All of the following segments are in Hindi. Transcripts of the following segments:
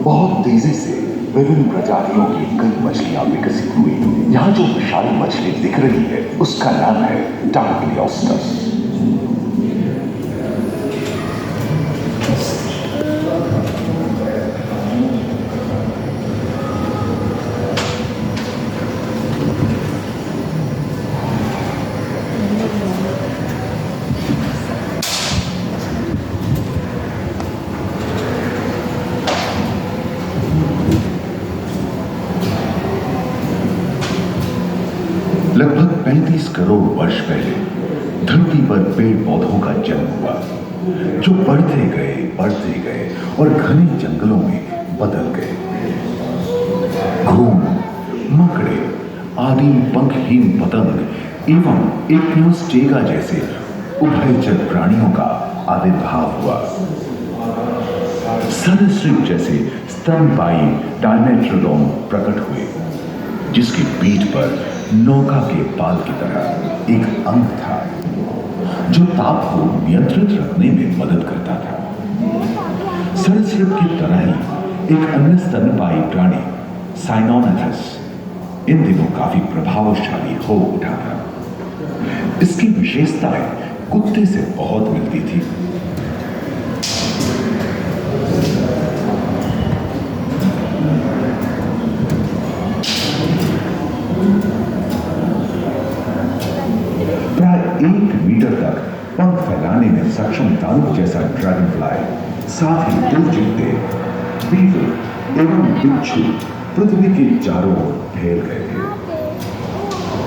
बहुत तेजी से विभिन्न प्रजातियों की कई मछलियां विकसित हुई। यहाँ जो विशाल मछली दिख रही है उसका नाम है टार्किलियोस्टस। लगभग 35 करोड़ वर्ष पहले धरती पर पेड़ पौधों का जन्म हुआ, जो बढ़ते गए और घने जंगलों में बदल गए। घूम, मकड़े, आदिम पंखहीन पतंग एवं एक्नोस्टेगा जैसे उभयचर प्राणियों का आविर्भाव हुआ। सरीसृप जैसे स्तनपायी डायमेट्रोडोन प्रकट हुए, जिसकी पीठ पर नौका के पाल की तरह एक अंग था, जो ताप को नियंत्रित रखने में मदद करता था। सरीसृप की तरह ही एक अन्य स्तनपायी प्राणी साइनोनेथस इन दिनों काफी प्रभावशाली हो उठा था। इसकी विशेषताएं कुत्ते से बहुत मिलती थी। प्राय 1 मीटर तक पंख फैलाने में सक्षम दानव जैसा ड्रैगन फ्लाई, साथ ही 2 चिट्टे, बीवर एवं बिच्छू पृथ्वी के चारों ओर फैल गए थे।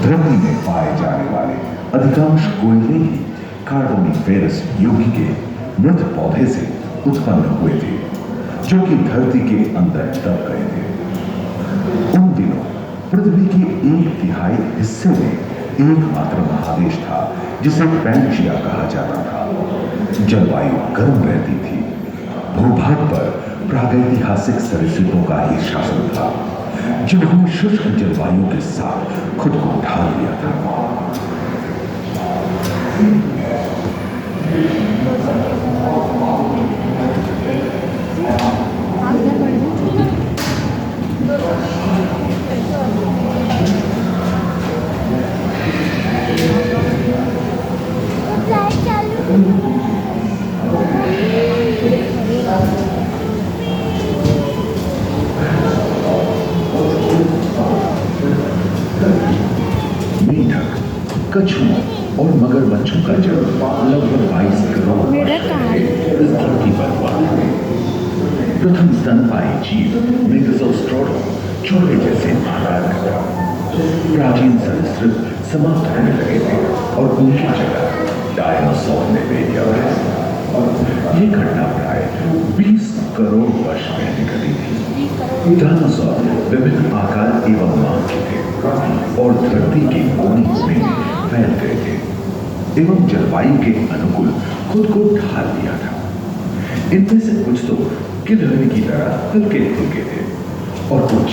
धरती में पाए जाने वाले अधिकांश कोयले ही कार्बोनिफेरस युग के मृत पौधे से उत्पन्न हुए थे, जो कि धरती के अंदर दब गए थे। उन दिनों पृथ्वी के 1/3 हिस्से में एकमात्र महादेश था जिसे पैंजिया कहा जाता था। जलवायु गर्म रहती थी। भूभाग पर प्रागैतिहासिक सरीसृपों का ही शासन था, जिन्होंने शुष्क जलवायु के साथ खुद को ढाल लिया था। मेढक, कछुओं और मगरमच्छों का जन्म लगभग 22 करोड़ वर्ष पहले इस धरती पर हुआ। प्रथम स्तनपायी जीव मेगाज़ोस्ट्रोडोन चूहे जैसे आकार का था। प्राचीन सरीसृप समाप्त होने लगे थे और उनकी जगह डायनासोर ने ले लिया था। ये घटना प्राय 20 करोड़ वर्ष पहले घटी थी। डायनासोर विभिन्न आकार एवं मांग के थे और धरती के कोने में फैल गए थे एवं जलवायु के अनुकूल खुद को ढाल दिया था। इनमें से कुछ तो गिलहरी की तरह हल्के फुल्के थे और कुछ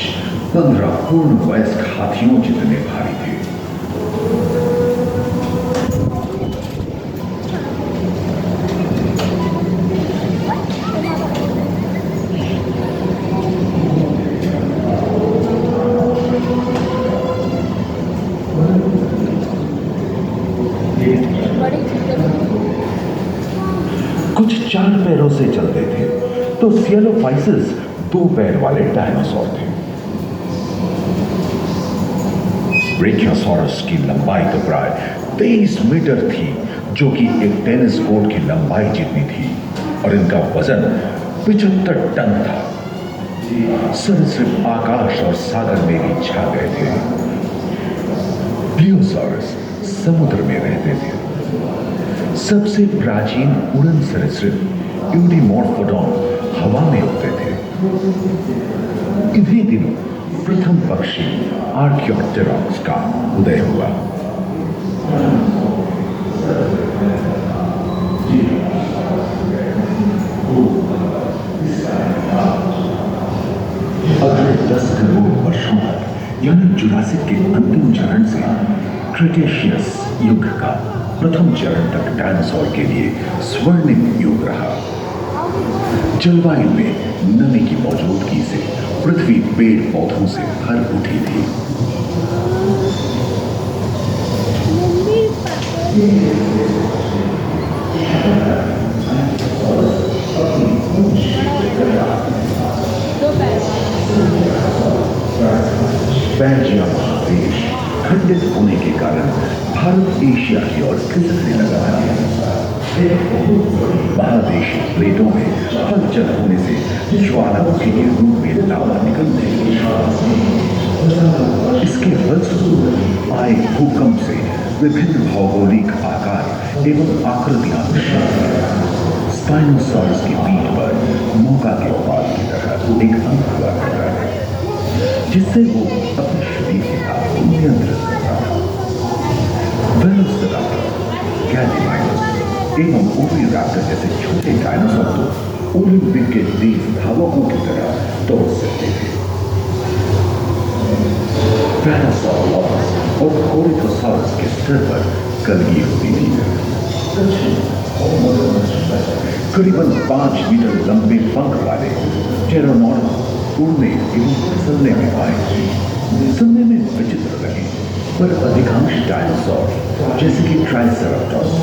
15 पूर्ण वयस्क हाथियों जितने भारी थे। कुछ 4 पैरों से चलते थे तो सियलोफाइसिस 2 पैर वाले डायनासोर थे। ब्रेकियोसॉरस की लंबाई तो प्राय 23 मीटर थी, जो कि एक टेनिस कोर्ट की लंबाई जितनी थी, और इनका वजन 75 टन था। सरीसृप आकाश और सागर में भी छा गए थे। प्लियोसॉरस समुद्र में रहते थे। सबसे प्राचीन उड़न सरीसृप यूडीमॉर्फोडॉन हवा में उड़ते थे। इन्हीं दिनों प्रथम पक्षी आर्कियोप्टेरॉक्स का उदय हुआ। अगले 10 करोड़ वर्षों तक यानी जुरासिक के अंतिम चरण से क्रेटेशियस युग का प्रथम चरण तक डायनासोर के लिए स्वर्णिम युग रहा। जलवायु में नमी की मौजूदगी से पृथ्वी पेड़ पौधों से भर उठी थी। पैंजिया महादेश खंडित होने के कारण भारत एशिया की ओर खिसकने लगा था। महादेशी प्लेटों में हलचल होने से ज्वालामुखी के रूप में लावा निकलने लगी। इसके फलस्वरूप आए भूकंप से विभिन्न भौगोलिक आकार एवं आकृतियां स्पाइनोसॉरस की पीठ पर मौका के बाल की तरह एक अंक हुआ करता है, जिससे वो अपने शरीर के भाव को नियंत्रित करता था। वेलोसिराप्टर, गैलीमाइनस एवं ओविराप्टर जैसे छोटे डायनासोर तो ओलंपिक के तेज धावकों की तरह दौड़ सकते थे। पैरासॉरोलॉपस और कोरिथोसॉरस के स्तर पर कलगी होती थी। करीबन 5 मीटर लंबे पंख वाले टेरोनॉडॉन उड़ने एवं फिसलने में आए। सुनने में विचित्र लगे, पर अधिकांश डायनासोर जैसे कि ट्राइसेराटोप्स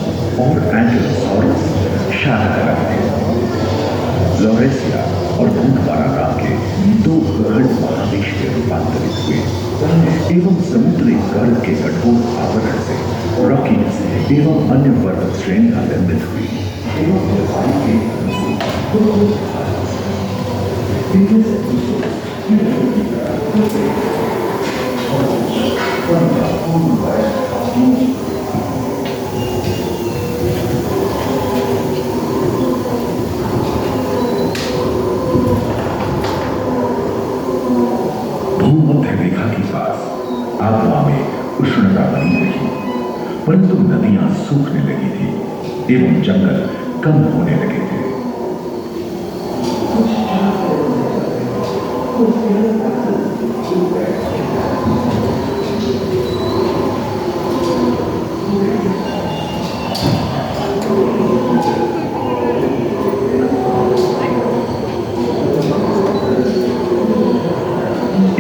और एंकिलोसॉरस शाकाहारी थे। लॉरेसिया और भूतवारा नाम के 2 गहन महादेश में रूपांतरित हुए एवं समुद्री गर्भ के कठोर आवरण से रॉकीज एवं अन्य पर्वत श्रेणियां निर्मित हुई। भूमध्य रेखा के पास आबहवा में उष्णता बनी रही, परंतु नदियां सूखने लगी थी एवं जंगल कम होने लगे थे।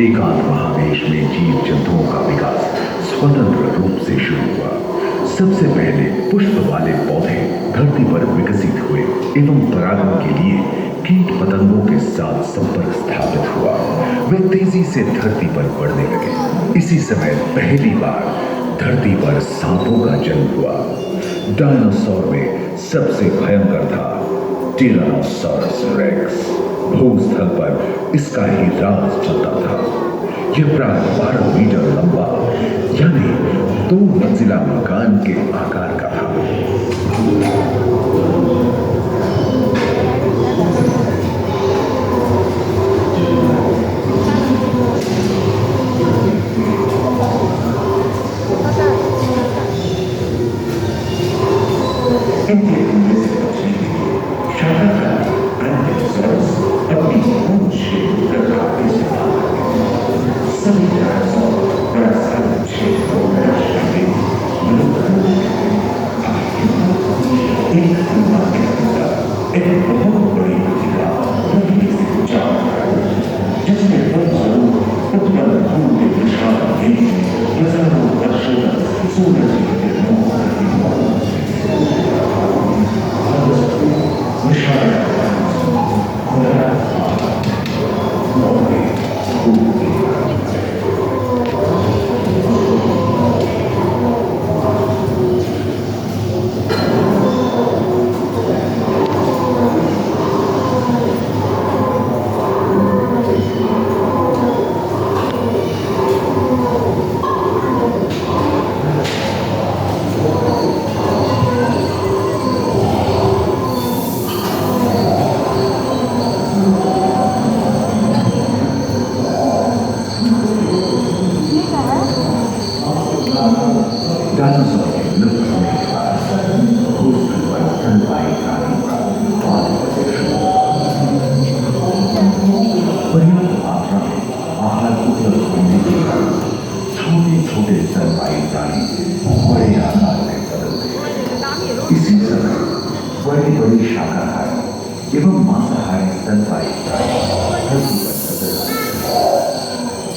एकांत महादेश में जीव जंतुओं का विकास स्वतंत्र रूप से शुरू हुआ। सबसे पहले पुष्प वाले पौधे धरती पर विकसित हुए एवं परागण के लिए कीट पतंगों के साथ संपर्क स्थापित हुआ। वे तेजी से धरती पर बढ़ने लगे। इसी समय पहली बार धरती पर सांपों का जन्म हुआ। डायनासोर में सबसे भयंकर था टिरानोसॉरस रेक्स। भूस्थल पर इसका ही राज चलता था। यह प्राय 12 मीटर लंबा यानी 2 मंजिला मकान के आकार का था।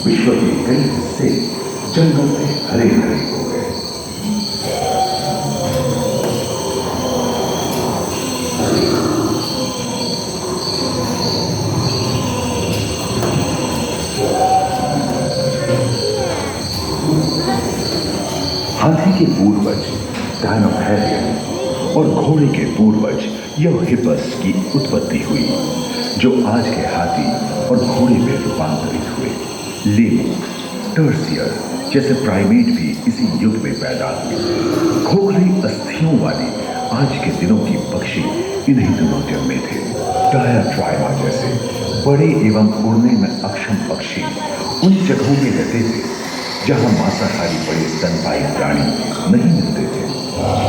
विश्व के कई हिस्से जंगल में हरे भरे हो गए। हाथी के पूर्वज डायनोथेरियन और घोड़े के पूर्वज यूहिपस की उत्पत्ति हुई, जो आज के हाथी और घोड़े में रूपांतरित हुए। लेमूर, टर्सियर जैसे प्राइमेट भी इसी युग में पैदा हुए। खोखली अस्थियों वाली आज के दिनों की पक्षी इन्हीं दिनों जन्मे थे। डायाट्राइमा जैसे बड़े एवं उड़ने में अक्षम पक्षी उन जगहों में रहते थे जहां मांसाहारी बड़े स्तनपायी प्राणी नहीं मिलते थे।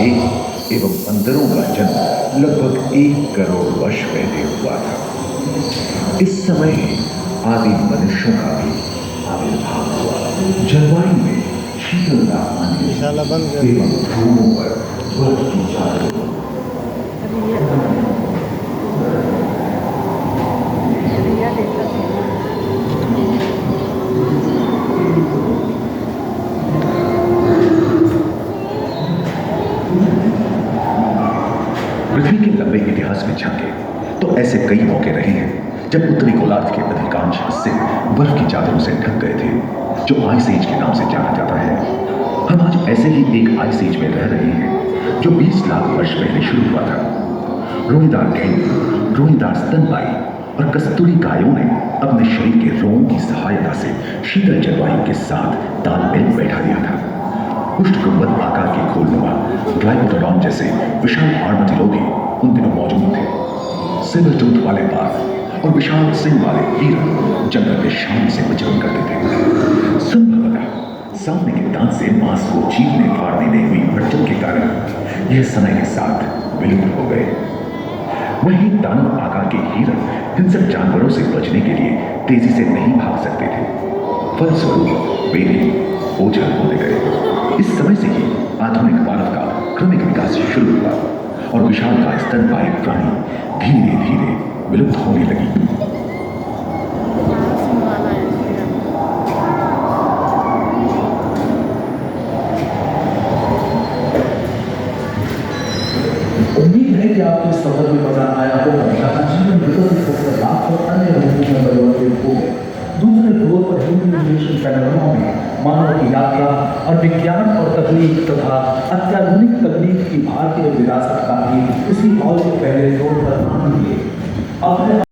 एक एवं बंदरों का जन्म लगभग 1 करोड़ वर्ष पहले हुआ था। इस समय आदि मनुष्यों का भी आविर्भाव हुआ। जलवायु में शीतलता आने एवं ध्रुवों पर बर्फ की चादर पृथ्वी के लंबे इतिहास में झांके तो ऐसे कई मौके रहे हैं जब उत्तरी गोलार्ध के अधिकांश हिस्से बर्फ की चादरों से ढक गए थे, जो आइस एज के नाम से जाना जाता है। हम आज ऐसे ही एक आइस एज में रह रहे हैं जो 20 लाख वर्ष पहले शुरू हुआ था। रोईदार गेंडे, रोईदार स्तनपायी और कस्तूरी गायों ने अपने शरीर के रोमों की सहायता से शीतल जलवायु के साथ तालमेल बैठा दिया था। पुष्ट गुंबद आकार के खोलनुमा ग्लाइकोडोन जैसे विशाल आर्madillo भी उन दिनों मौजूद थे। सिल्वर टूथ वाले बाघ और विशाल सिंह वाले हिरण जंगल के शान से विचरण करते थे। संभवतः सामने के दांत से मांस को चीरने फाड़ने में हुई अड़चन के कारण यह समय के साथ विलुप्त हो गए। वहीं दानव आकार के हिरण हिंसक जानवरों से बचने के लिए तेजी से नहीं भाग सकते थे। फलस्वरूप वे भी ओझल होते गए। इस समय से ही आधुनिक मानव का क्रमिक विकास शुरू हुआ और विशालकाय स्तनपायी प्राणी धीरे धीरे विलुप्त होने लगी। उम्मीद है कि आपको इस सफर में मजा आया होगा तथा जीवन विकसित होकर लाखों अन्य रूपों में परिवर्तित हो गए। दूसरे ध्रुव पर ह्यूमन पैनोरामा में मानव की यात्रा और विज्ञान और तकनीक तथा अत्याधुनिक तकनीक की भारतीय विरासत का भी इसी मॉल के पहले फ्लोर पर आनंद लिए।